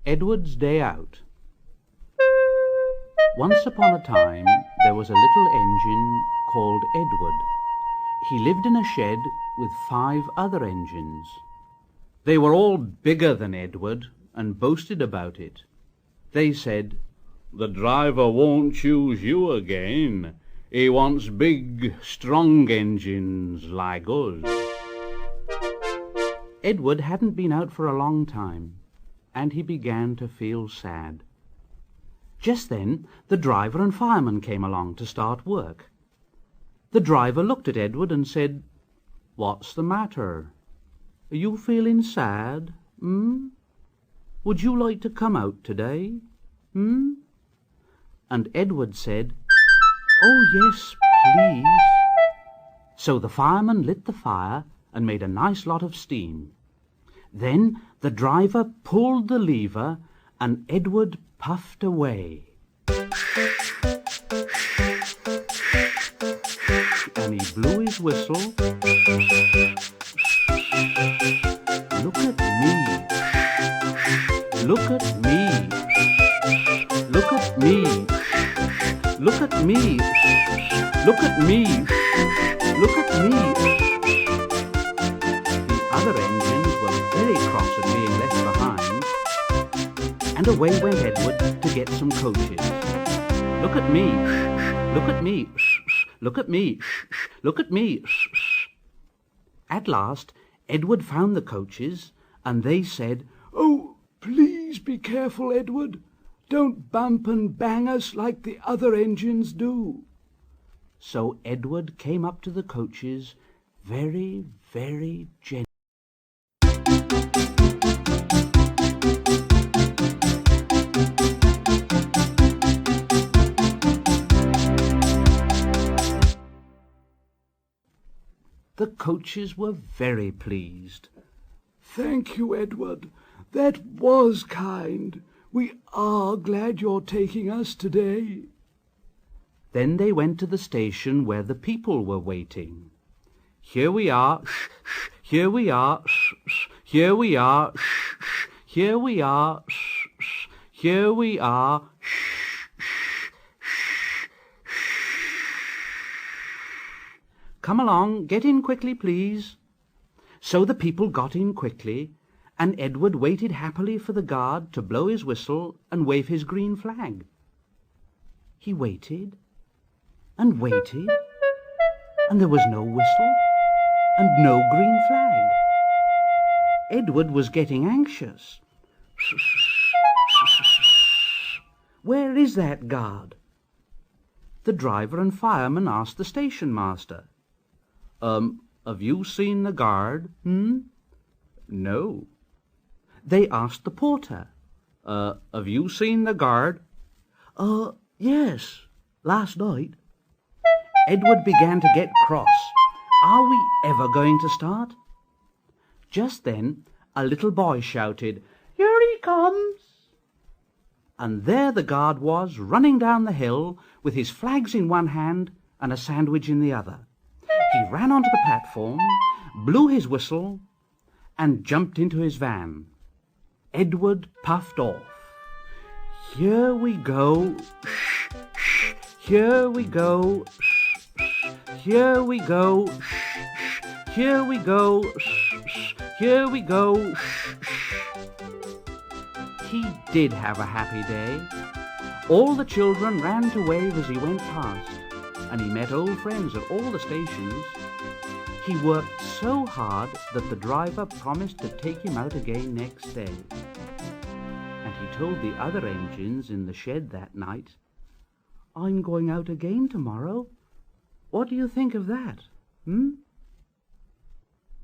Edward's Day Out. Once upon a time there was a little engine called Edward. He lived in a shed with 5 other engines. They were all bigger than Edward and boasted about it. They said, "The driver won't choose you again. He wants big, strong engines like us." Edward hadn't been out for a long time, and he began to feel sad. Just then the driver and fireman came along to start work. The driver looked at Edward and said, "What's the matter? Are you feeling sad? Would you like to come out today? And Edward said, "Oh, yes, please." So the fireman lit the fire and made a nice lot of steam. Then the driver pulled the lever and Edward puffed away. And he blew his whistle. Look at me. Look at me. Look at me. Look at me. Look at me. Look at me. The other engines were very cross at being left behind, and away went Edward to get some coaches. Look at me. Look at me. Look at me. Look at me. At last Edward found the coaches, and they said, "Oh, please be careful, Edward. Don't bump and bang us like the other engines do." So Edward came up to the coaches very, very gently. The coaches were very pleased. "Thank you, Edward. That was kind. We are glad you're taking us today." Then they went to the station where the people were waiting. "Here we are, here we are, here we are, here we are, here we are, come along, get in quickly, please." So the people got in quickly, and Edward waited happily for the guard to blow his whistle and wave his green flag. He waited and waited, and there was no whistle and no green flag. Edward was getting anxious. Where is that guard? The driver and fireman asked the station master. Have you seen the guard? No. They asked the porter. Have you seen the guard? Yes, last night." Edward began to get cross. Are we ever going to start? Just then a little boy shouted, "Here he comes!" And there the guard was, running down the hill with his flags in one hand and a sandwich in the other. He ran onto the platform, blew his whistle, and jumped into his van. Edward puffed off. "Here we go, here we go, here we go, here we go, here we go." He did have a happy day. All the children ran to wave as he went past, and he met old friends at all the stations. He worked so hard that the driver promised to take him out again next day. And he told the other engines in the shed that night, "I'm going out again tomorrow. What do you think of that,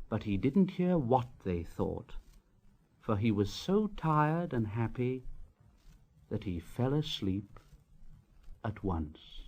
But he didn't hear what they thought, for he was so tired and happy that he fell asleep at once.